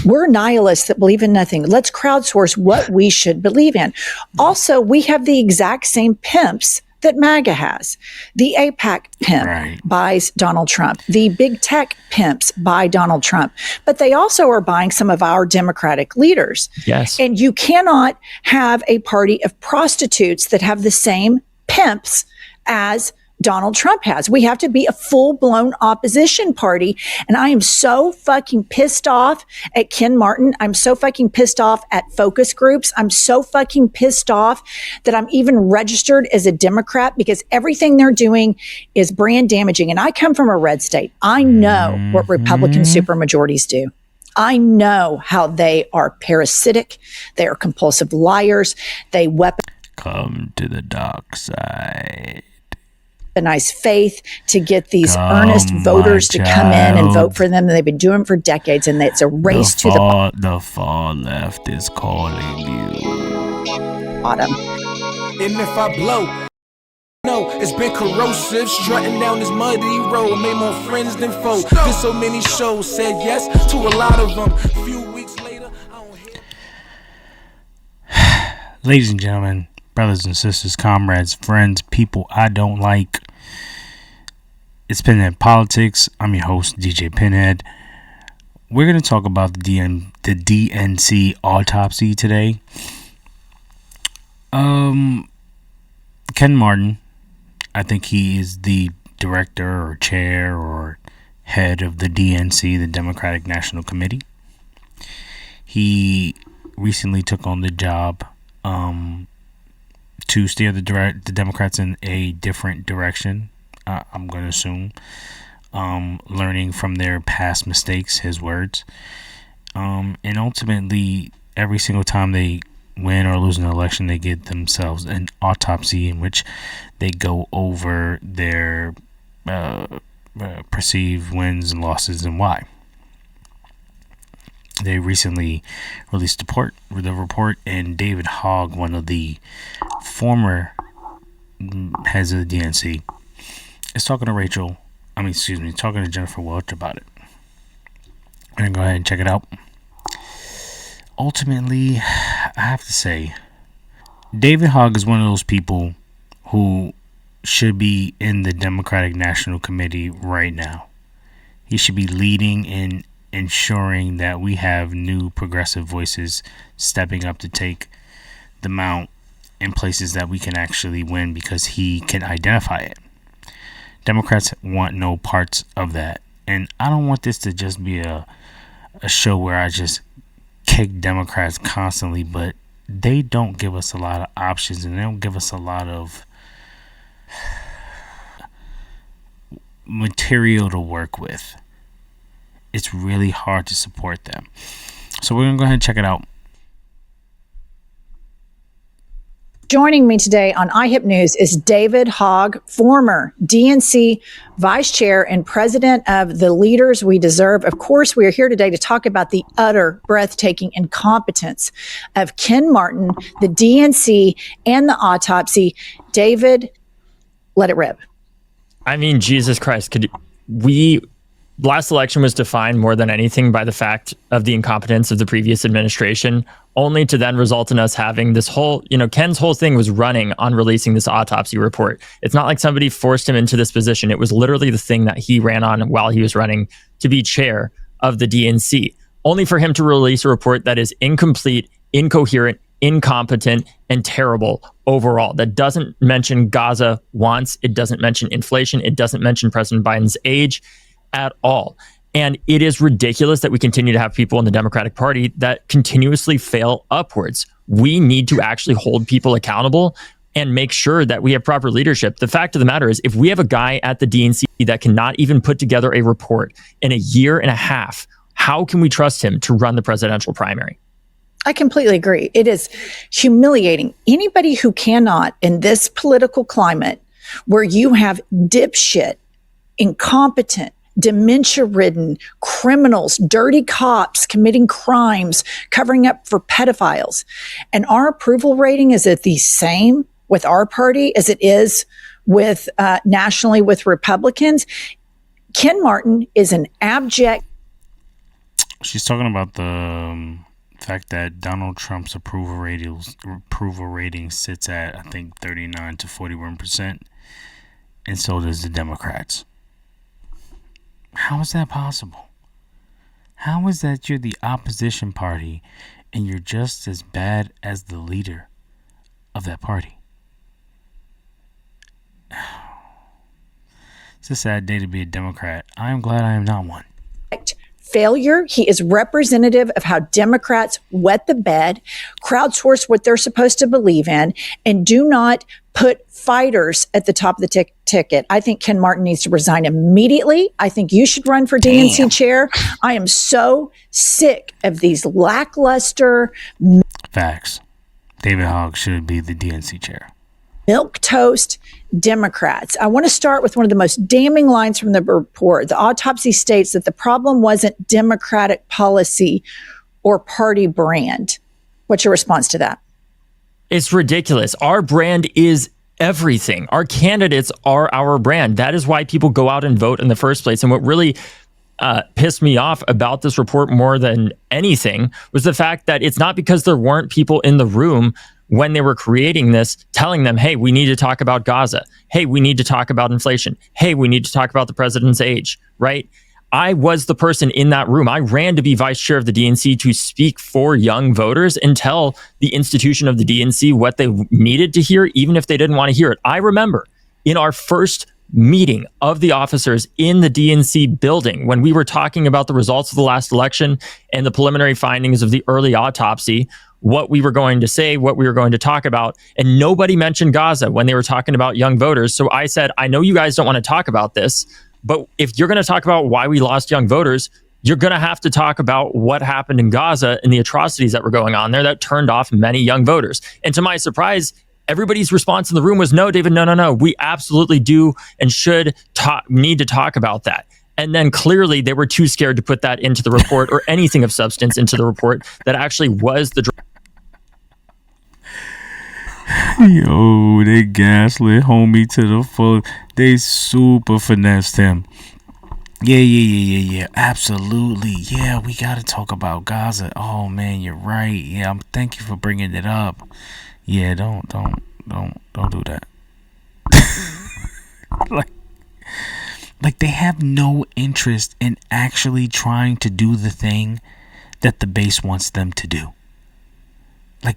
We're nihilists that believe in nothing. Let's crowdsource what we should believe in. Also, we have the exact same pimps that MAGA has. The AIPAC pimp buys Donald Trump. The big tech pimps buy Donald Trump. But they also are buying some of our Democratic leaders. Yes. And you cannot have a party of prostitutes that have the same pimps as Donald Trump has. We have to be a full-blown opposition party. And I am so fucking pissed off at Ken Martin. I'm so fucking pissed off at focus groups. I'm so fucking pissed off that I'm even registered as a Democrat because everything they're doing is brand damaging. And I come from a red state. I know what Republican supermajorities do. I know how they are parasitic. They are compulsive liars. They Come to the dark side. Weaponize faith to get these earnest voters to come in and vote for them. And they've been doing it for decades, and it's a race to the far left is calling you. Bottom. And if I blow, no, it's been corrosive, strutting down this muddy road, made more friends than foes. Did so many shows, said yes to a lot of them. A few weeks later, I don't hear. Ladies and gentlemen, brothers and sisters, comrades, friends, people I don't like. It's Pinhead Politics. I'm your host, DJ Pinhead. We're going to talk about the DNC autopsy today. Ken Martin, I think he is the director or chair or head of the DNC, the Democratic National Committee. He recently took on the job to steer the Democrats in a different direction, I'm going to assume, learning from their past mistakes, his words. And ultimately, every single time they win or lose an election, they give themselves an autopsy in which they go over their perceived wins and losses and why. They recently released the report, and David Hogg, one of the former heads of the DNC, is talking to talking to Jennifer Welch about it. I'm going to go ahead and check it out. Ultimately, I have to say, David Hogg is one of those people who should be in the Democratic National Committee right now. He should be leading in ensuring that we have new progressive voices stepping up to take the mount in places that we can actually win because he can identify it. Democrats want no parts of that. And I don't want this to just be a show where I just kick Democrats constantly, but they don't give us a lot of options and they don't give us a lot of material to work with. It's really hard to support them. So we're going to go ahead and check it out. Joining me today on iHip News is David Hogg, former DNC vice chair and president of the Leaders We Deserve. Of course, we are here today to talk about the utter breathtaking incompetence of Ken Martin, the DNC, and the autopsy. David, let it rip. I mean, Jesus Christ, last election was defined more than anything by the fact of the incompetence of the previous administration, only to then result in us having this whole, Ken's whole thing was running on releasing this autopsy report. It's not like somebody forced him into this position. It was literally the thing that he ran on while he was running to be chair of the DNC, only for him to release a report that is incomplete, incoherent, incompetent, and terrible overall. That doesn't mention Gaza once. It doesn't mention inflation. It doesn't mention President Biden's age at all. And it is ridiculous that we continue to have people in the Democratic Party that continuously fail upwards. We need to actually hold people accountable and make sure that we have proper leadership. The fact of the matter is, if we have a guy at the DNC that cannot even put together a report in a year and a half, how can we trust him to run the presidential primary? I completely agree. It is humiliating. Anybody who cannot, in this political climate where you have dipshit, incompetent, dementia-ridden criminals, dirty cops committing crimes, covering up for pedophiles. And our approval rating is at the same with our party as it is with nationally with Republicans. Ken Martin is an abject. She's talking about the fact that Donald Trump's approval rating sits at, I think, 39 to 41%, and so does the Democrats. How is that possible? How is that you're the opposition party and you're just as bad as the leader of that party? It's a sad day to be a Democrat. I am glad I am not one. Failure. He is representative of how Democrats wet the bed, crowdsource what they're supposed to believe in, and do not put fighters at the top of the ticket. I think Ken Martin needs to resign immediately. I think you should run for DNC chair. I am so sick of these lackluster Facts. David Hogg should be the DNC chair. milquetoast Democrats. I want to start with one of the most damning lines from the report. The autopsy states that the problem wasn't Democratic policy or party brand. What's your response to that? It's ridiculous. Our brand is everything. Our candidates are our brand. That is why people go out and vote in the first place. And what really pissed me off about this report more than anything was the fact that it's not because there weren't people in the room when they were creating this, telling them, hey, we need to talk about Gaza. Hey, we need to talk about inflation. Hey, we need to talk about the president's age, right? I was the person in that room. I ran to be vice chair of the DNC to speak for young voters and tell the institution of the DNC what they needed to hear, even if they didn't want to hear it. I remember in our first meeting of the officers in the DNC building, when we were talking about the results of the last election and the preliminary findings of the early autopsy, what we were going to say, what we were going to talk about, and nobody mentioned Gaza when they were talking about young voters. So I said, I know you guys don't want to talk about this, but if you're going to talk about why we lost young voters, you're going to have to talk about what happened in Gaza and the atrocities that were going on there that turned off many young voters. And to my surprise, everybody's response in the room was, no, David, no. We absolutely do and should need to talk about that. And then clearly they were too scared to put that into the report or anything of substance into the report that actually was the Yo, they gaslit homie to the full. They super finessed him. Yeah. Absolutely. Yeah, we gotta talk about Gaza. Oh man, you're right. Yeah, thank you for bringing it up. Yeah, don't do that. like they have no interest in actually trying to do the thing that the base wants them to do. Like,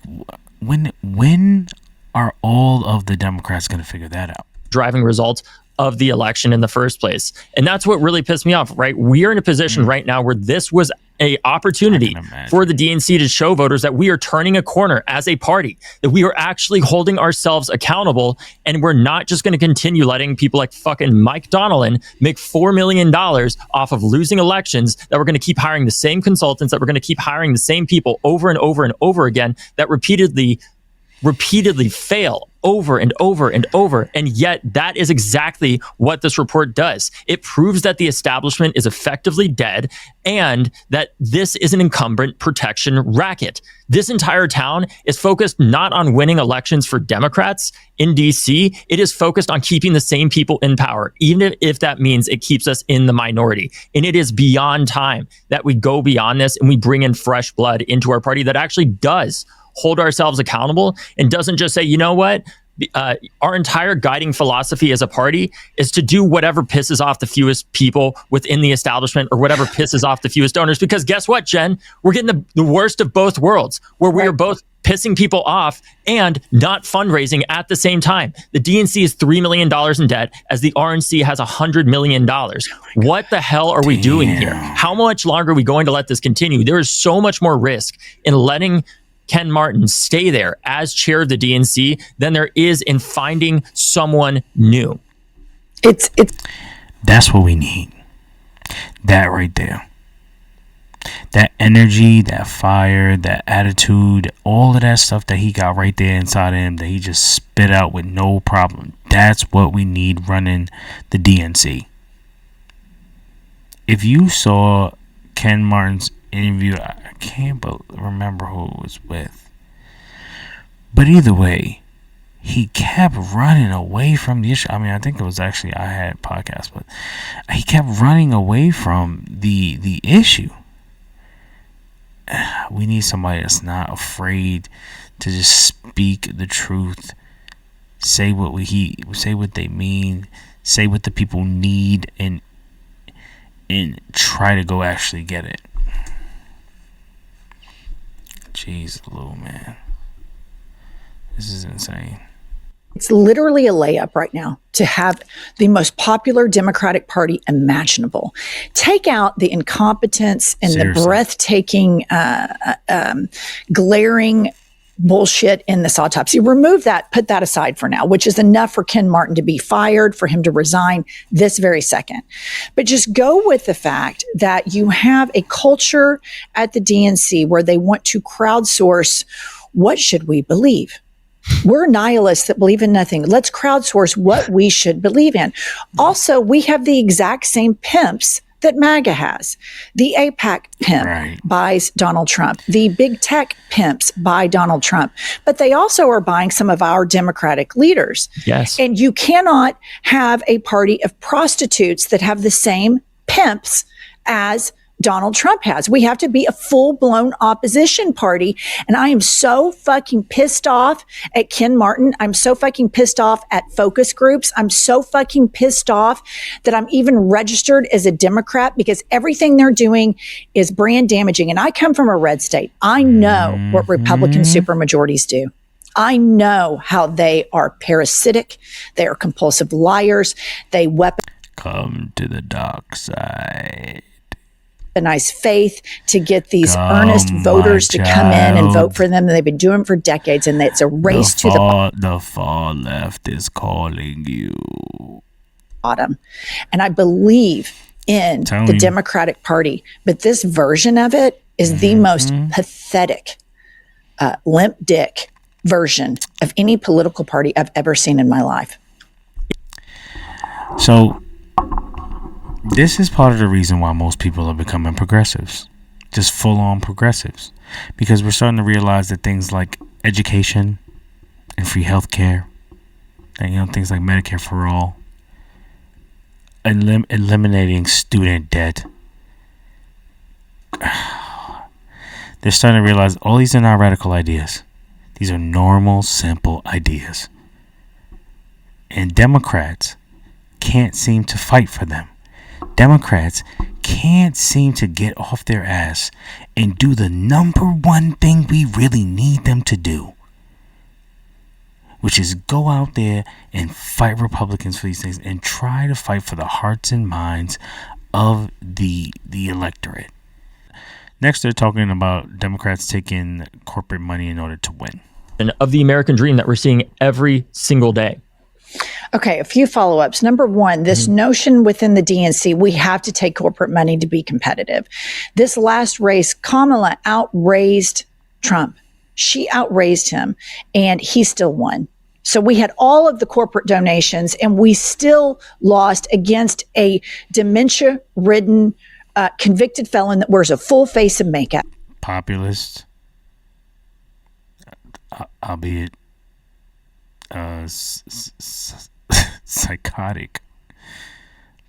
when are all of the Democrats going to figure that out? driving results of the election in the first place. And that's what really pissed me off, right? We are in a position right now where this was a opportunity for the DNC to show voters that we are turning a corner as a party, that we are actually holding ourselves accountable, and we're not just going to continue letting people like fucking Mike Donnellan make $4 million off of losing elections, that we're going to keep hiring the same consultants, that we're going to keep hiring the same people over and over and over again, that repeatedly fail over and over and over. And yet that is exactly what this report does. It proves that the establishment is effectively dead and that this is an incumbent protection racket. This entire town is focused not on winning elections for Democrats in DC. It is focused on keeping the same people in power, even if that means it keeps us in the minority. And it is beyond time that we go beyond this and we bring in fresh blood into our party that actually does hold ourselves accountable and doesn't just say, you know what, our entire guiding philosophy as a party is to do whatever pisses off the fewest people within the establishment or whatever pisses off the fewest donors. Because guess what, Jen? We're getting the worst of both worlds, where we are both pissing people off and not fundraising at the same time. The DNC is $3 million in debt as the RNC has $100 million. What the hell are we doing here? How much longer are we going to let this continue? There is so much more risk in letting Ken Martin stay there as chair of the DNC than there is in finding someone new. That's what we need. That right there. That energy, that fire, that attitude, all of that stuff that he got right there inside of him that he just spit out with no problem. That's what we need running the DNC. If you saw Ken Martin's interview, I can't remember who it was with, but either way, he kept running away from the issue. I mean, I think it was actually I Had podcast, but he kept running away from the issue. we need somebody that's not afraid to just speak the truth, say what they mean, say what the people need, and try to go actually get it. Jeez, Lou, man, this is insane. It's literally a layup right now to have the most popular Democratic Party imaginable. Take out the incompetence and the breathtaking, glaring bullshit in this autopsy. Remove that, put that aside for now, which is enough for Ken Martin to be fired, for him to resign this very second. But just go with the fact that you have a culture at the DNC where they want to crowdsource what should we believe. We're nihilists that believe in nothing. Let's crowdsource what we should believe in. Also, we have the exact same pimps that MAGA has. The AIPAC pimp buys Donald Trump. The big tech pimps buy Donald Trump. But they also are buying some of our Democratic leaders. Yes. And you cannot have a party of prostitutes that have the same pimps as Donald Trump has. We have to be a full-blown opposition party. And I am so fucking pissed off at Ken Martin. I'm so fucking pissed off at focus groups. I'm so fucking pissed off that I'm even registered as a Democrat, because everything they're doing is brand damaging. And I come from a red state. I know what Republican supermajorities do. I know how they are parasitic. They are compulsive liars. They Come to the dark side. Weaponize faith to get these earnest voters to come in and vote for them. They've been doing it for decades, and it's a race to the far left is calling you bottom. And I believe in the Democratic Party, but this version of it is the most pathetic, limp dick version of any political party I've ever seen in my life. So this is part of the reason why most people are becoming progressives, just full-on progressives, because we're starting to realize that things like education and free healthcare, and things like Medicare for all, eliminating student debt. They're starting to realize all these are not radical ideas. These are normal, simple ideas. And Democrats can't seem to fight for them. Democrats can't seem to get off their ass and do the number one thing we really need them to do, which is go out there and fight Republicans for these things and try to fight for the hearts and minds of the electorate. Next, they're talking about Democrats taking corporate money in order to win. And of the American dream that we're seeing every single day. Okay, a few follow-ups. Number one, this notion within the DNC, we have to take corporate money to be competitive. This last race, Kamala outraised Trump. She outraised him, and he still won. So we had all of the corporate donations, and we still lost against a dementia-ridden, convicted felon that wears a full face of makeup. Populist, albeit psychotic,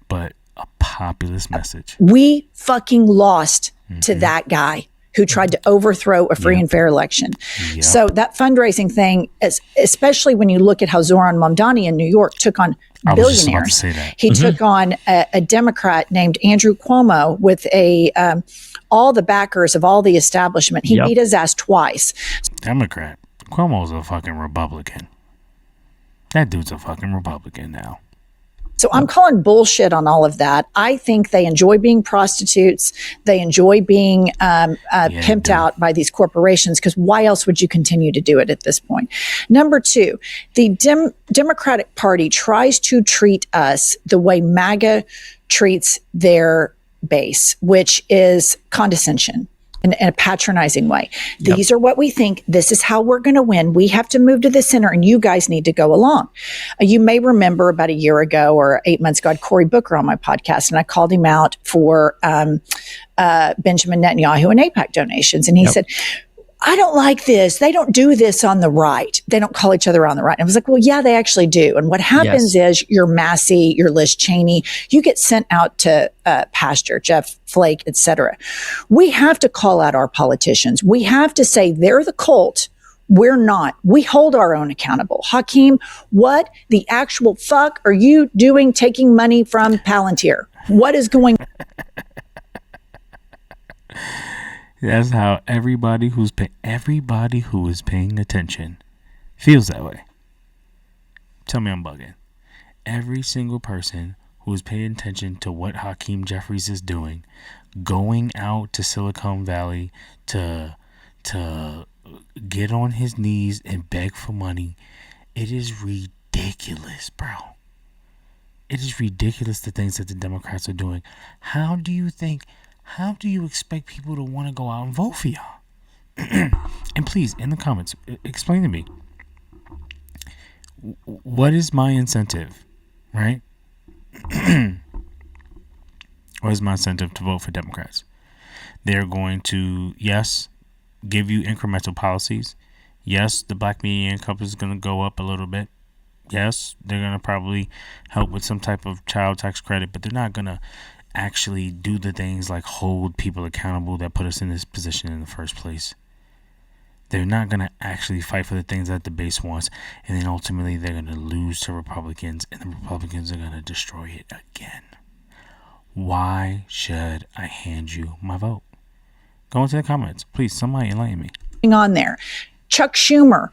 but a populist message. We fucking lost to that guy who tried to overthrow a free and fair election. So that fundraising thing, especially when you look at how Zoran Mamdani in New York took on billionaires. He took on a Democrat named Andrew Cuomo with all the backers of all the establishment. He beat his ass twice. Democrat. Cuomo's a fucking Republican. That dude's a fucking Republican now. So I'm calling bullshit on all of that. I think they enjoy being prostitutes. They enjoy being pimped out by these corporations, because why else would you continue to do it at this point? Number two, the Democratic Party tries to treat us the way MAGA treats their base, which is condescension. In a patronizing way. These are what we think. This is how we're going to win. We have to move to the center, and you guys need to go along. You may remember about a year ago or 8 months ago, I had Cory Booker on my podcast, and I called him out for Benjamin Netanyahu and AIPAC donations. And he said, I don't like this. They don't do this on the right. They don't call each other on the right. And I was like, well, yeah, they actually do. And what happens is your Massey, your Liz Cheney, you get sent out to pasture, Jeff Flake, et cetera. We have to call out our politicians. We have to say they're the cult. We're not. We hold our own accountable. Hakeem, what the actual fuck are you doing taking money from Palantir? What is going on? That's how everybody who is paying attention feels that way. Tell me I'm bugging. Every single person who is paying attention to what Hakeem Jeffries is doing, going out to Silicon Valley to get on his knees and beg for money, it is ridiculous, bro. It is ridiculous the things that the Democrats are doing. How do you expect people to want to go out and vote for y'all? And please, in the comments, explain to me, what is my incentive, right? What is my incentive to vote for Democrats? They're going to, yes, give you incremental policies. Yes, the black median income is going to go up a little bit. Yes, they're going to probably help with some type of child tax credit, but they're not going to actually do the things like hold people accountable that put us in this position in the first place. They're not going to actually fight for the things that the base wants, and then ultimately they're going to lose to Republicans, and the Republicans are going to destroy it again. Why should I hand you my vote? Go into the comments. Please, somebody enlighten me. On there. Chuck Schumer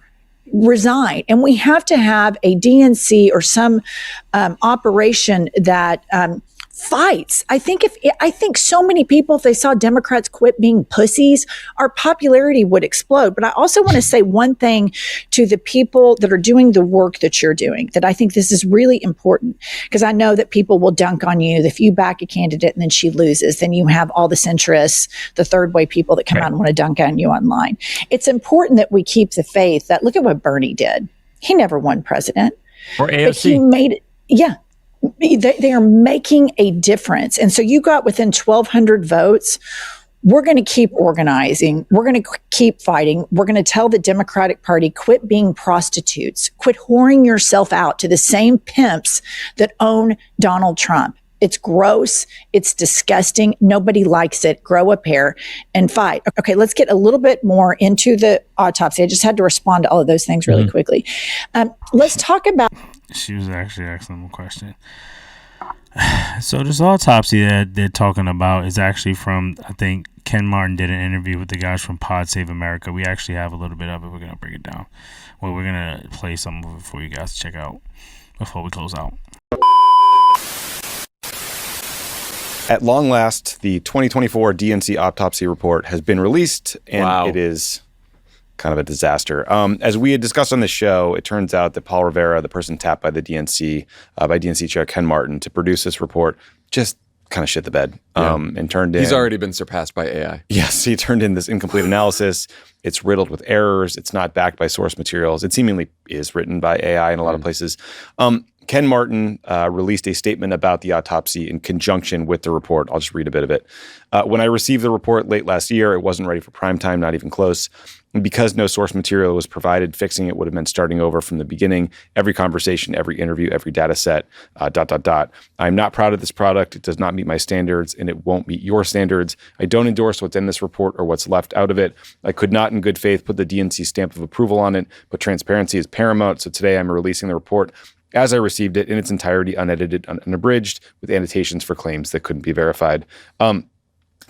resigned, and we have to have a DNC or some operation that fights. I think so many people, if they saw Democrats quit being pussies, our popularity would explode. But I also want to say one thing to the people that are doing the work that you're doing, that I think this is really important, because I know that people will dunk on you. If you back a candidate and then she loses, then you have all the centrists, the third way people that come out and want to dunk on you online. It's important that we keep the faith that, look at what Bernie did. He never won president. Or AOC. But he made it. Yeah. They are making a difference. And so you got within 1,200 votes. We're going to keep organizing. We're going to keep fighting. We're going to tell the Democratic Party, quit being prostitutes, quit whoring yourself out to the same pimps that own Donald Trump. It's gross. It's disgusting. Nobody likes it. Grow a pair and fight. Okay, let's get a little bit more into the autopsy. I just had to respond to all of those things really quickly. Let's talk about. She was actually asking them a question. So this autopsy that they're talking about is actually from, I think Ken Martin did an interview with the guys from Pod Save America. We actually have a little bit of it. We're going to break it down. Well, we're going to play some of it for you guys to check out before we close out. At long last, the 2024 DNC autopsy report has been released, and It is kind of a disaster. As we had discussed on the show, it turns out that Paul Rivera, the person tapped by the DNC, by DNC Chair Ken Martin to produce this report, just kind of shit the bed and turned in. He's already been surpassed by AI. Yes, he turned in this incomplete analysis. It's riddled with errors. It's not backed by source materials. It seemingly is written by AI in a lot of places. Ken Martin released a statement about the autopsy in conjunction with the report. I'll just read a bit of it. When I received the report late last year, it wasn't ready for prime time, not even close. And because no source material was provided, fixing it would have meant starting over from the beginning. Every conversation, every interview, every data set, ... I'm not proud of this product. It does not meet my standards, and it won't meet your standards. I don't endorse what's in this report or what's left out of it. I could not in good faith put the DNC stamp of approval on it, but transparency is paramount. So today I'm releasing the report as I received it in its entirety, unedited, unabridged, with annotations for claims that couldn't be verified.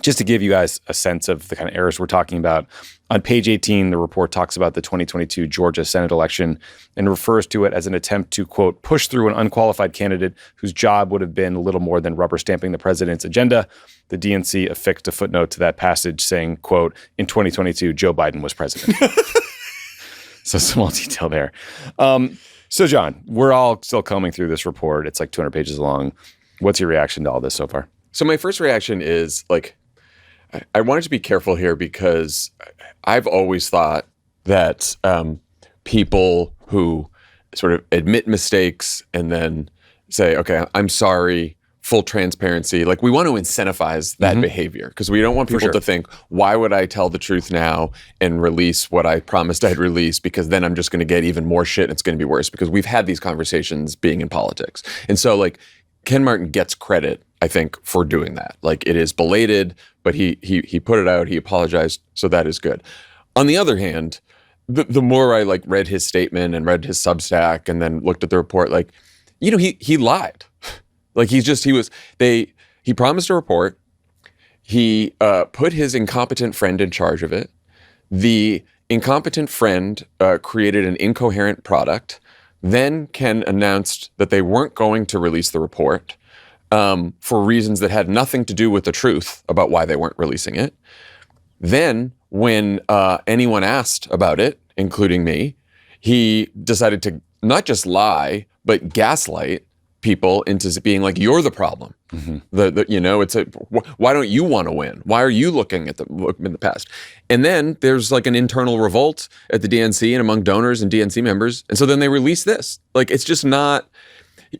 Just to give you guys a sense of the kind of errors we're talking about, on page 18, the report talks about the 2022 Georgia Senate election and refers to it as an attempt to, quote, push through an unqualified candidate whose job would have been little more than rubber stamping the president's agenda. The DNC affixed a footnote to that passage saying, quote, in 2022, Joe Biden was president. So small detail there. So, John, we're all still combing through this report. It's like 200 pages long. What's your reaction to all this so far? So my first reaction is, like, I wanted to be careful here because I've always thought that people who sort of admit mistakes and then say, okay, I'm sorry full transparency. Like, we want to incentivize that behavior, because we don't want people to think, why would I tell the truth now and release what I promised I'd release? Because then I'm just going to get even more shit and it's going to be worse, because we've had these conversations being in politics. And so, like, Ken Martin gets credit, I think, for doing that. Like, it is belated, but he put it out, he apologized, so that is good. On the other hand, the more I like read his statement and read his Substack and then looked at the report, like, you know, he lied. Like, he promised a report. He put his incompetent friend in charge of it. The incompetent friend created an incoherent product. Then Ken announced that they weren't going to release the report for reasons that had nothing to do with the truth about why they weren't releasing it. Then, when anyone asked about it, including me, he decided to not just lie, but gaslight people into being like, you're the problem. Why don't you want to win? Why are you looking in the past? And then there's like an internal revolt at the DNC and among donors and DNC members. And so then they release this. Like, it's just not,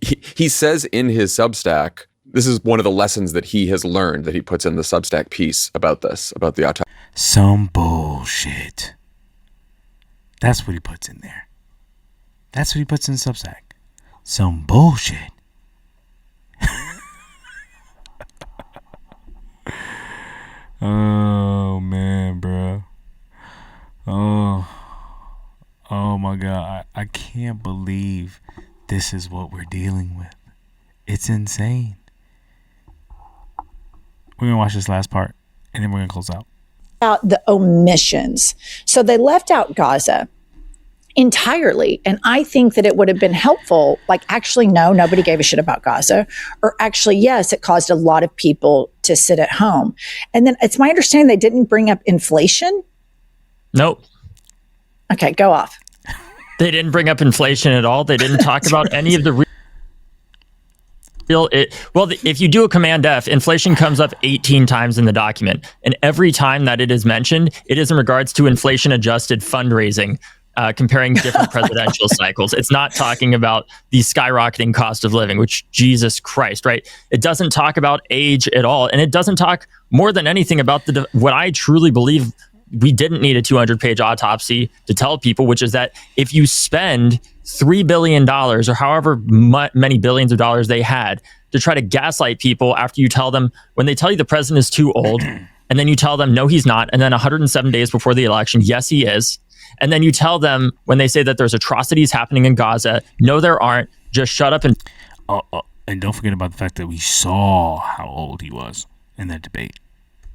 he says in his Substack, this is one of the lessons that he has learned, that he puts in the Substack piece about this, about the autopsy. Some bullshit. That's what he puts in there. That's what he puts in Substack. Some bullshit. Oh man, bro. Oh my God. I can't believe this is what we're dealing with. It's insane. We're gonna watch this last part and then we're gonna close out. About the omissions. So they left out Gaza entirely. And I think that it would have been helpful, like, actually, no, nobody gave a shit about Gaza. Or actually, yes, it caused a lot of people to sit at home. And then it's my understanding they didn't bring up inflation. Nope. Okay, go off. They didn't bring up inflation at all. They didn't talk about any of the if you do a Command F, inflation comes up 18 times in the document. And every time that it is mentioned, it is in regards to inflation-adjusted fundraising, comparing different presidential cycles. It's not talking about the skyrocketing cost of living, which, Jesus Christ, right? It doesn't talk about age at all. And it doesn't talk more than anything about what I truly believe we didn't need a 200-page autopsy to tell people, which is that if you spend $3 billion or however many billions of dollars they had to try to gaslight people after you tell them, when they tell you the president is too old, and then you tell them, no, he's not. And then 107 days before the election, yes, he is. And then you tell them when they say that there's atrocities happening in Gaza, no, there aren't. Just shut up. And don't forget about the fact that we saw how old he was in that debate.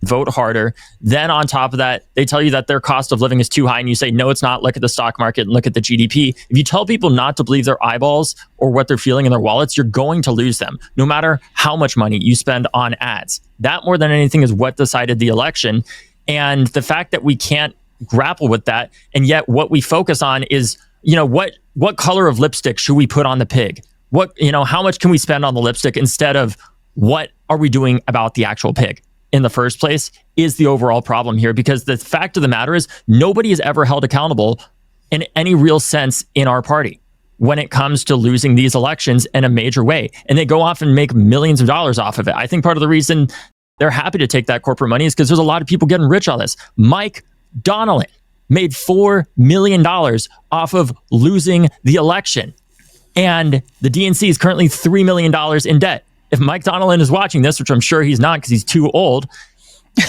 Vote harder. Then on top of that, they tell you that their cost of living is too high, and you say, no, it's not. Look at the stock market and look at the GDP. If you tell people not to believe their eyeballs or what they're feeling in their wallets, you're going to lose them, no matter how much money you spend on ads. That, more than anything, is what decided the election. And the fact that we can't grapple with that, and yet what we focus on is, what color of lipstick should we put on the pig? How much can we spend on the lipstick, instead of what are we doing about the actual pig in the first place, is the overall problem here. Because the fact of the matter is, nobody is ever held accountable in any real sense in our party when it comes to losing these elections in a major way. And they go off and make millions of dollars off of it. I think part of the reason they're happy to take that corporate money is because there's a lot of people getting rich on this. Mike Donnelly made $4 million off of losing the election. And the DNC is currently $3 million in debt. If Mike Donnelly is watching this, which I'm sure he's not because he's too old,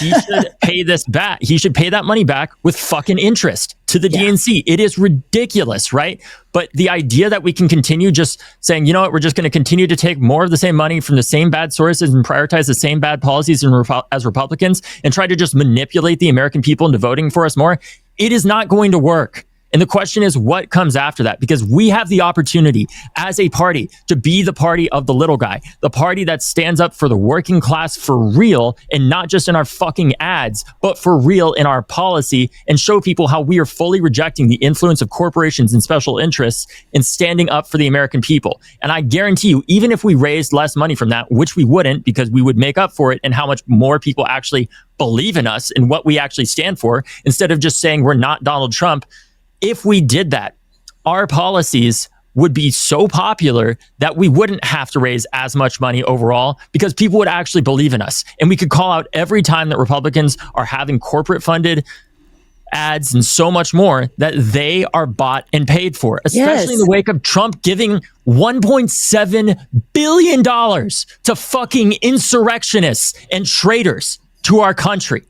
he should pay this back. He should pay that money back with fucking interest to the DNC. It is ridiculous, right? But the idea that we can continue just saying, you know what, we're just going to continue to take more of the same money from the same bad sources and prioritize the same bad policies as Republicans and try to just manipulate the American people into voting for us more, it is not going to work. And the question is, what comes after that? Because we have the opportunity as a party to be the party of the little guy, the party that stands up for the working class for real, and not just in our fucking ads, but for real in our policy, and show people how we are fully rejecting the influence of corporations and special interests and standing up for the American people. And I guarantee you, even if we raised less money from that, which we wouldn't, because we would make up for it and how much more people actually believe in us and what we actually stand for, instead of just saying we're not Donald Trump. If we did that, our policies would be so popular that we wouldn't have to raise as much money overall because people would actually believe in us. And we could call out every time that Republicans are having corporate funded ads and so much more that they are bought and paid for, especially in the wake of Trump giving $1.7 billion to fucking insurrectionists and traitors to our country.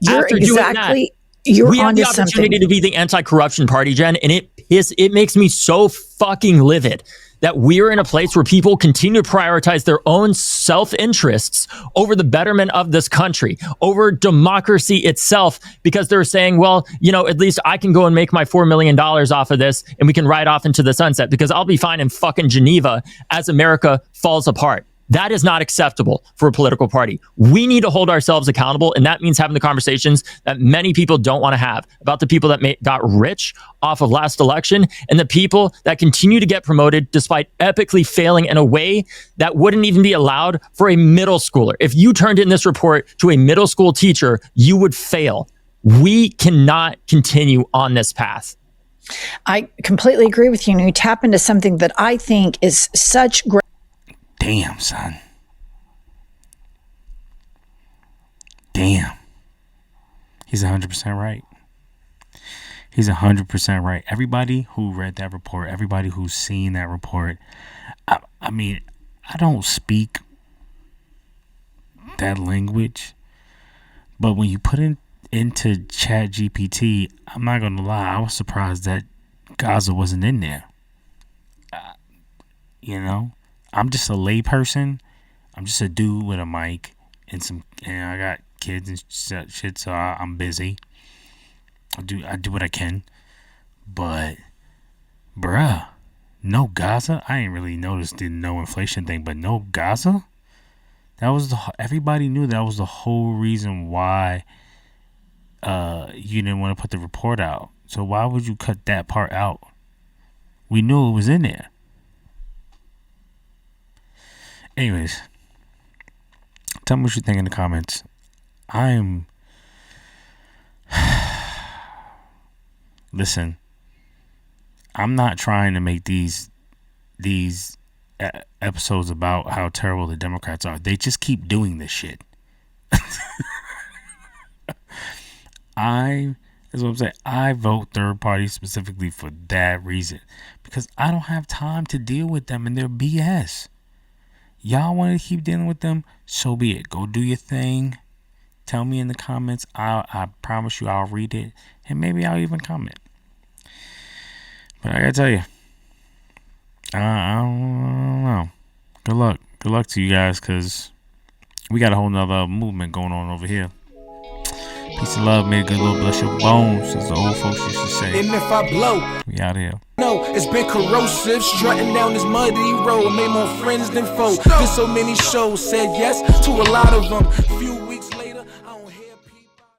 You're After exactly, doing that, you're we have onto the opportunity something. to be the anti-corruption party, Jen, and it makes me so fucking livid that we're in a place where people continue to prioritize their own self-interests over the betterment of this country, over democracy itself, because they're saying, well, you know, at least I can go and make my $4 million off of this and we can ride off into the sunset because I'll be fine in fucking Geneva as America falls apart. That is not acceptable for a political party. We need to hold ourselves accountable, and that means having the conversations that many people don't want to have about the people that got rich off of last election and the people that continue to get promoted despite epically failing in a way that wouldn't even be allowed for a middle schooler. If you turned in this report to a middle school teacher, you would fail. We cannot continue on this path. I completely agree with you. And you tap into something that I think is such great. Damn, son. Damn. He's 100% right. He's 100% right. Everybody who read that report, everybody who's seen that report, I mean, I don't speak that language, but when you put it into Chat GPT, I'm not going to lie, I was surprised that Gaza wasn't in there. You know? I'm just a layperson. I'm just a dude with a mic and I got kids and shit, so I'm busy. I do what I can, but bruh, no Gaza. I ain't really noticed the no inflation thing, but no Gaza. That was everybody knew that was the whole reason why you didn't want to put the report out. So why would you cut that part out? We knew it was in there. Anyways, tell me what you think in the comments. Listen, I'm not trying to make these episodes about how terrible the Democrats are. They just keep doing this shit. That's what I'm saying. I vote third party specifically for that reason, because I don't have time to deal with them and their BS. Y'all want to keep dealing with them? So be it. Go do your thing. Tell me in the comments. I promise you I'll read it. And maybe I'll even comment. But I gotta tell you, I don't know. Good luck. Good luck to you guys, because we got a whole nother movement going on over here. Peace and love. May a good Lord bless your bones, as the old folks used to say. And if I blow, We out here. no, it's been corrosive, strutting down this muddy road. Made more friends than foes. Did so many shows, said yes to a lot of them. Few